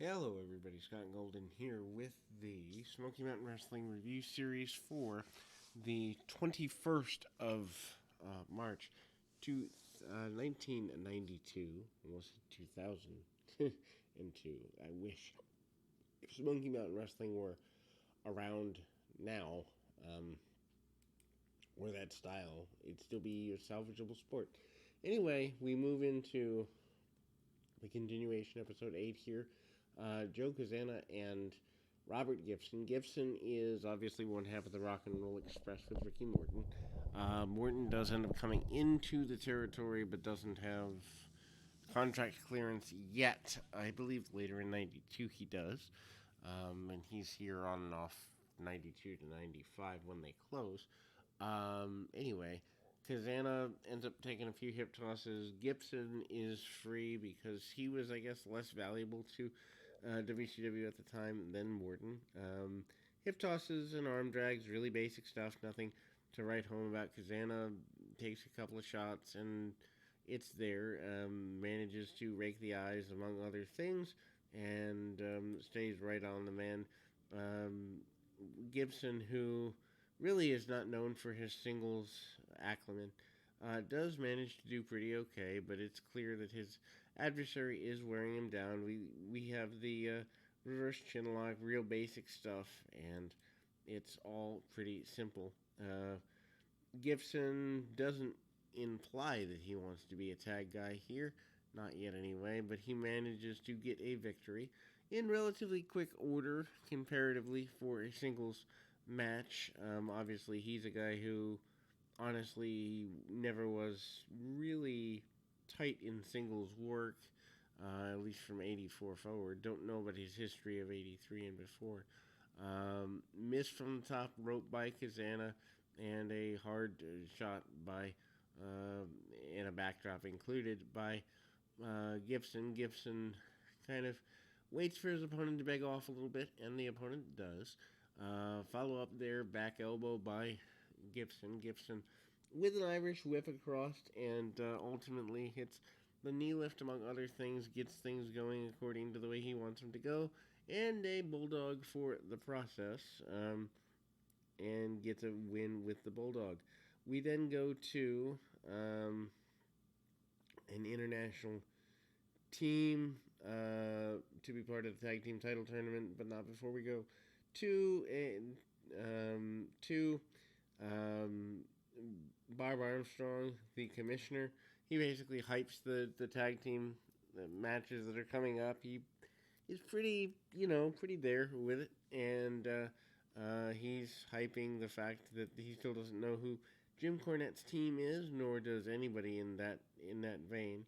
Hello, everybody. Scott Golden here with the Smoky Mountain Wrestling Review Series for the 21st of March to 1992, almost 2002. I wish if Smoky Mountain Wrestling were around now, um, or that style, it'd still be a salvageable sport. Anyway, we move into the continuation, episode 8 here. Joe Kazana and Robert Gibson. Gibson is obviously one half of the Rock and Roll Express with Ricky Morton. Morton does end up coming into the territory, but doesn't have contract clearance yet. I believe later in '92 he does, and he's here on and off '92 to '95 when they close. Anyway, Kazana ends up taking a few hip tosses. Gibson is free because he was, I guess, less valuable to WCW at the time than Morton. Hip tosses and arm drags, really basic stuff, nothing to write home about. Kazana takes a couple of shots and it's there. Manages to rake the eyes, among other things, and stays right on the man. Gibson, who really is not known for his singles acumen, does manage to do pretty okay, but it's clear that his adversary is wearing him down. We have the reverse chin lock, real basic stuff, and it's all pretty simple. Gibson doesn't imply that he wants to be a tag guy here, not yet anyway, but he manages to get a victory in relatively quick order comparatively for a singles match. Obviously, he's a guy who honestly never was really tight in singles work, at least from 84 forward. Don't know about his history of 83 and before. Missed from the top rope by Kazana, and a hard shot by, and a backdrop included by Gibson. Gibson kind of waits for his opponent to beg off a little bit, and the opponent does. Follow up there, back elbow by Gibson. Gibson with an Irish whip across, and ultimately hits the knee lift, among other things, gets things going according to the way he wants them to go, and a bulldog for the process, and gets a win with the bulldog. We then go to an international team to be part of the tag team title tournament, but not before we go to Bob Armstrong, the commissioner. He basically hypes the tag team matches that are coming up. He's pretty, pretty there with it, and he's hyping the fact that he still doesn't know who Jim Cornette's team is, nor does anybody in that vein.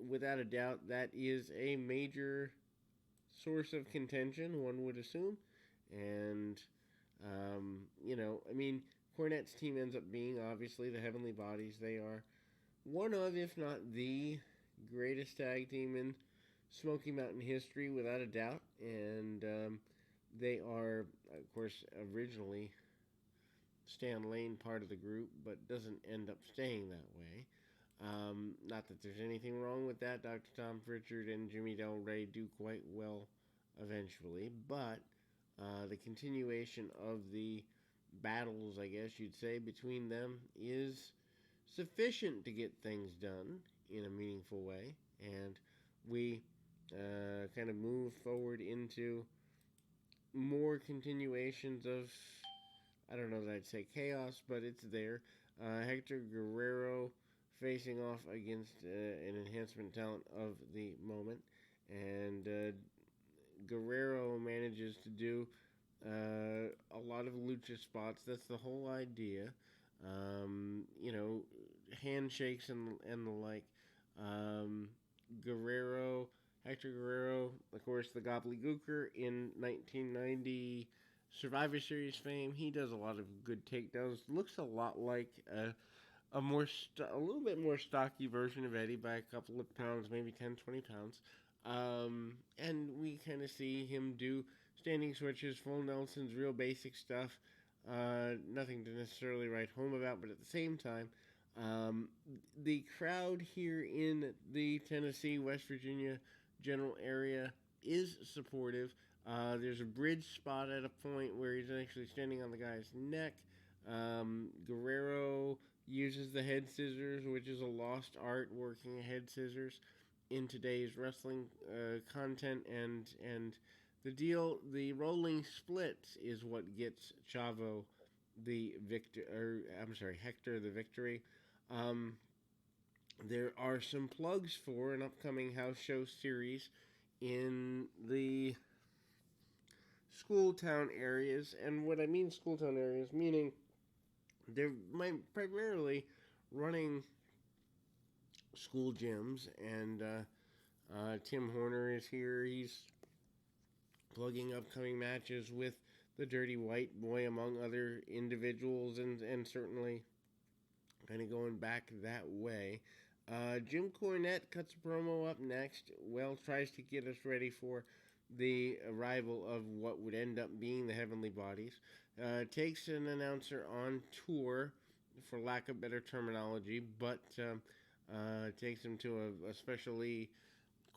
Without a doubt, that is a major source of contention, one would assume. And, I mean, Cornette's team ends up being, obviously, the Heavenly Bodies. They are one of, if not the greatest tag team in Smoky Mountain history, without a doubt. And they are, of course, originally Stan Lane part of the group, but doesn't end up staying that way. Not that there's anything wrong with that. Dr. Tom Pritchard and Jimmy Del Rey do quite well eventually, but the continuation of the battles, I guess you'd say, between them is sufficient to get things done in a meaningful way, and we kind of move forward into more continuations of, I don't know that I'd say chaos, but it's there. Hector Guerrero facing off against an enhancement talent of the moment, and Guerrero manages to do a lot of lucha spots. That's the whole idea. Handshakes and the like. Guerrero, Hector Guerrero, of course, the Gobbledygooker in 1990 Survivor Series fame. He does a lot of good takedowns. Looks a lot like a little bit more stocky version of Eddie by a couple of pounds, maybe 10, 20 pounds. And we kind of see him do standing switches, full Nelsons, real basic stuff. Nothing to necessarily write home about, but at the same time, the crowd here in the Tennessee, West Virginia general area is supportive. There's a bridge spot at a point where he's actually standing on the guy's neck. Guerrero uses the head scissors, which is a lost art, working head scissors in today's wrestling content, and the rolling splits is what gets Chavo the victor, or I'm sorry, Hector the victory. Um, there are some plugs for an upcoming house show series in the school town areas, and what I mean school town areas, meaning they're primarily running school gyms, and Tim Horner is here. He's plugging upcoming matches with the Dirty White Boy, among other individuals, and certainly kind of going back that way. Jim Cornette cuts a promo up next. Well, tries to get us ready for the arrival of what would end up being the Heavenly Bodies. Takes an announcer on tour, for lack of better terminology, but takes him to a especially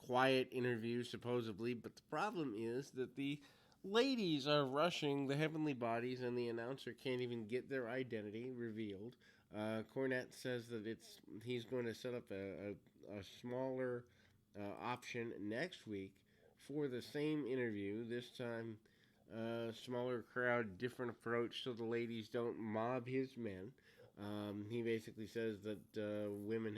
quiet interview, supposedly. But the problem is that the ladies are rushing the Heavenly Bodies, and the announcer can't even get their identity revealed. Cornette says that he's going to set up a smaller option next week for the same interview. This time, smaller crowd, different approach, so the ladies don't mob his men. He basically says that women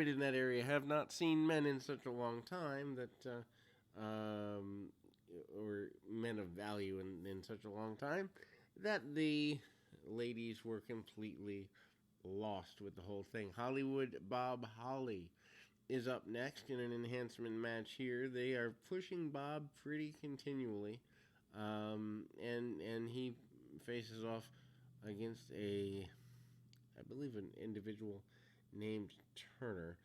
in that area have not seen men in such a long time or men of value in such a long time, that the ladies were completely lost with the whole thing. Hollywood Bob Holly is up next in an enhancement match here. They are pushing Bob pretty continually, and he faces off against I believe, an individual named Turner.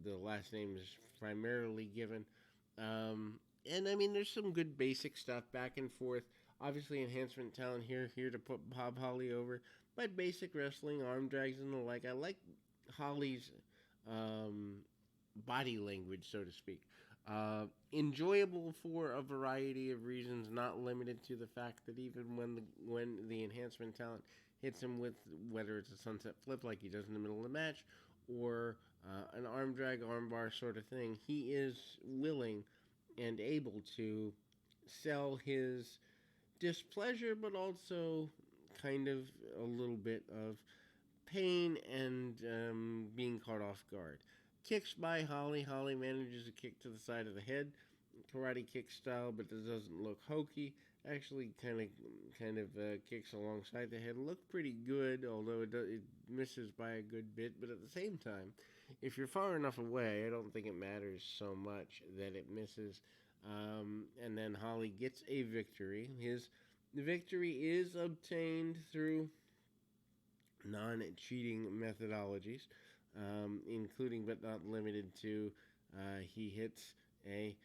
The last name is primarily given. And I mean, there's some good basic stuff back and forth. Obviously, enhancement talent here to put Bob Holly over. But basic wrestling, arm drags and the like. I like Holly's body language, so to speak. Enjoyable for a variety of reasons, not limited to the fact that even when the enhancement talent hits him with, whether it's a sunset flip like he does in the middle of the match, or an arm drag, arm bar sort of thing, he is willing and able to sell his displeasure, but also kind of a little bit of pain and being caught off guard. Kicks by Holly. Holly manages a kick to the side of the head, karate kick style, but it doesn't look hokey. Actually, kind of kicks alongside the head. Looked pretty good, although it misses by a good bit. But at the same time, if you're far enough away, I don't think it matters so much that it misses. And then Holly gets a victory. His victory is obtained through non-cheating methodologies, including but not limited to he hits a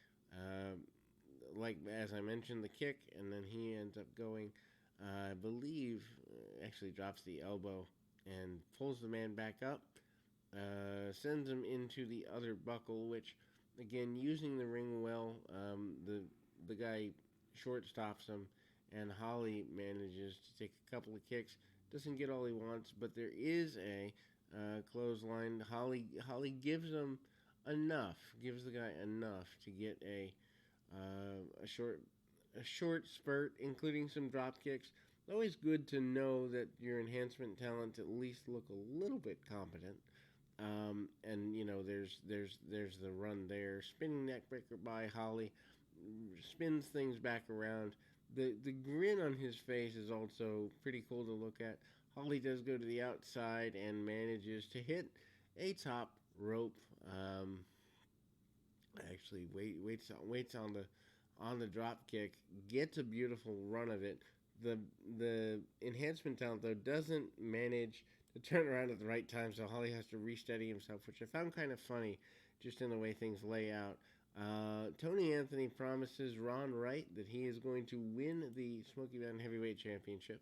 like, as I mentioned, the kick, and then he ends up going, I believe, actually drops the elbow and pulls the man back up, sends him into the other buckle, which, again, using the ring well, the guy short stops him, and Holly manages to take a couple of kicks. Doesn't get all he wants, but there is a clothesline. Holly gives him gives the guy enough to get a short spurt, including some drop kicks. Always good to know that your enhancement talent at least look a little bit competent. And you know, there's the run there. Spinning neckbreaker by Holly, spins things back around. The grin on his face is also pretty cool to look at. Holly does go to the outside and manages to hit a top rope. Actually, waits on the drop kick. Gets a beautiful run of it. The enhancement talent, though, doesn't manage to turn around at the right time, so Holly has to resteady himself, which I found kind of funny, just in the way things lay out. Tony Anthony promises Ron Wright that he is going to win the Smoky Mountain Heavyweight Championship.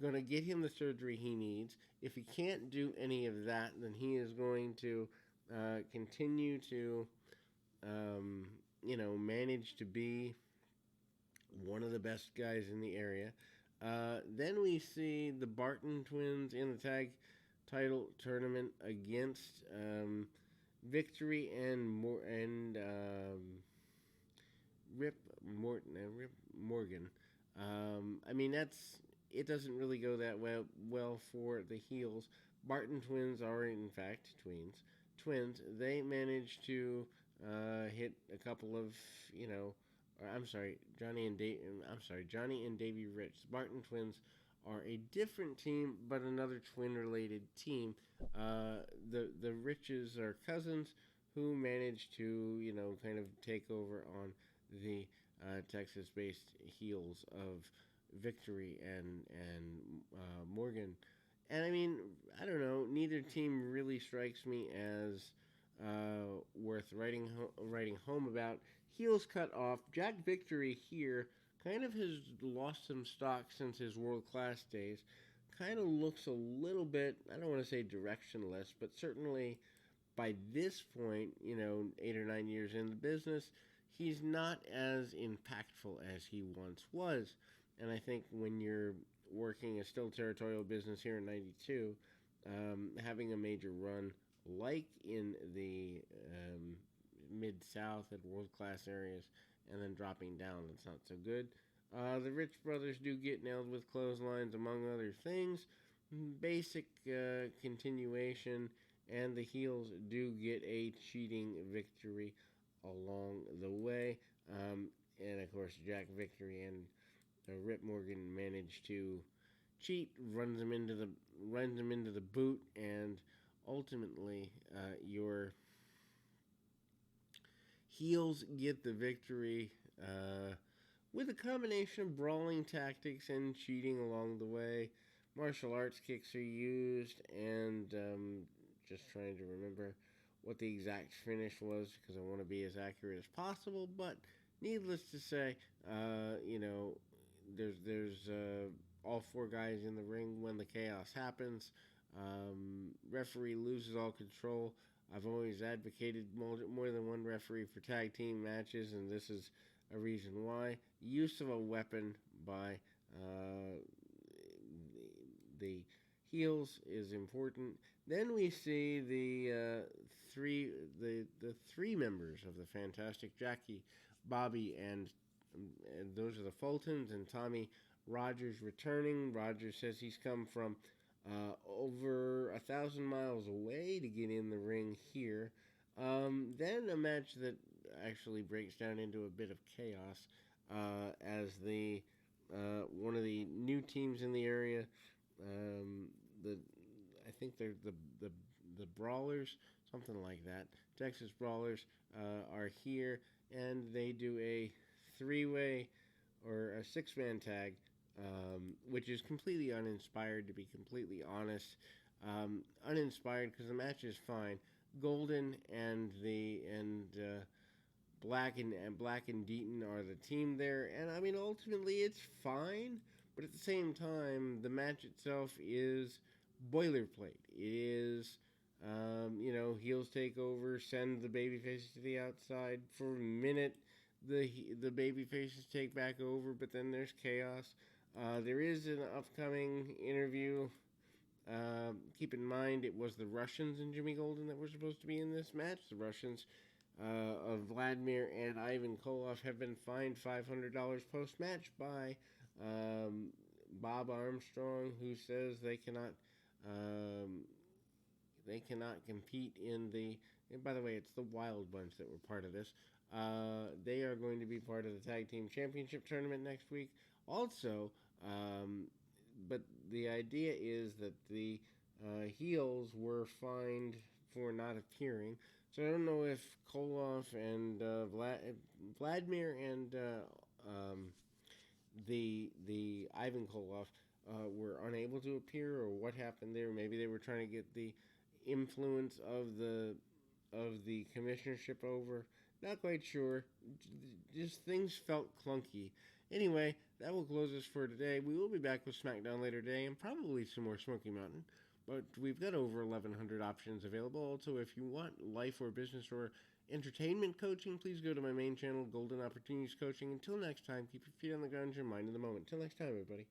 Going to get him the surgery he needs. If he can't do any of that, then he is going to continue to, um, manage to be one of the best guys in the area. Then we see the Barton twins in the tag title tournament against Victory and Rip Morgan. I mean, it doesn't really go that well for the heels. Barton twins are in fact twins. They managed to hit a couple of you know, or I'm sorry, Johnny and Davy Rich. The Barton twins are a different team, but another twin related team. The Riches are cousins who managed to kind of take over on the Texas-based heels of Victory and Morgan. And I mean, I don't know. Neither team really strikes me as worth writing home about. Heels cut off. Jack Victory here kind of has lost some stock since his world class days. Kind of looks a little bit, I don't want to say directionless, but certainly by this point, 8 or 9 years in the business, he's not as impactful as he once was. And I think when you're working a still territorial business here in 92, having a major run like in the mid South and world class areas and then dropping down, it's not so good. The Rich brothers do get nailed with clotheslines, among other things. Basic continuation, and the heels do get a cheating victory along the way. And of course, Jack Victory and Rip Morgan manage to cheat, runs him into the boot, and ultimately, your heels get the victory with a combination of brawling tactics and cheating along the way. Martial arts kicks are used, and just trying to remember what the exact finish was because I want to be as accurate as possible. But needless to say, there's all four guys in the ring when the chaos happens. Referee loses all control. I've always advocated more than one referee for tag team matches, and this is a reason why. Use of a weapon by the heels is important. Then we see the three members of the Fantastic Jackie, Bobby, and those are the Fultons and Tommy Rogers returning. Rogers says he's come from over 1,000 miles away to get in the ring here. Then a match that actually breaks down into a bit of chaos as the one of the new teams in the area. The I think they're the Brawlers, something like that. Texas Brawlers are here, and they do a three-way or a six-man tag, which is completely uninspired, to be completely honest. Uninspired because the match is fine. Golden and Black and Deaton are the team there, and I mean ultimately it's fine, but at the same time the match itself is boilerplate. It is heels take over, send the baby faces to the outside for a minute. The baby faces take back over, but then there's chaos. There is an upcoming interview. Keep in mind, it was the Russians and Jimmy Golden that were supposed to be in this match. The Russians of Vladimir and Ivan Koloff have been fined $500 post-match by Bob Armstrong, who says they cannot compete in the. And by the way, it's the Wild Bunch that were part of this. They are going to be part of the Tag Team Championship tournament next week. Also, but the idea is that the heels were fined for not appearing. So I don't know if Koloff and Vladimir and the Ivan Koloff were unable to appear, or what happened there. Maybe they were trying to get the influence of the commissionership over. Not quite sure. Just things felt clunky. Anyway, that will close us for today. We will be back with SmackDown later today and probably some more Smoky Mountain. but we've got over 1,100 options available. Also, if you want life or business or entertainment coaching, please go to my main channel, Golden Opportunities Coaching. Until next time, keep your feet on the ground, your mind in the moment. Until next time, everybody.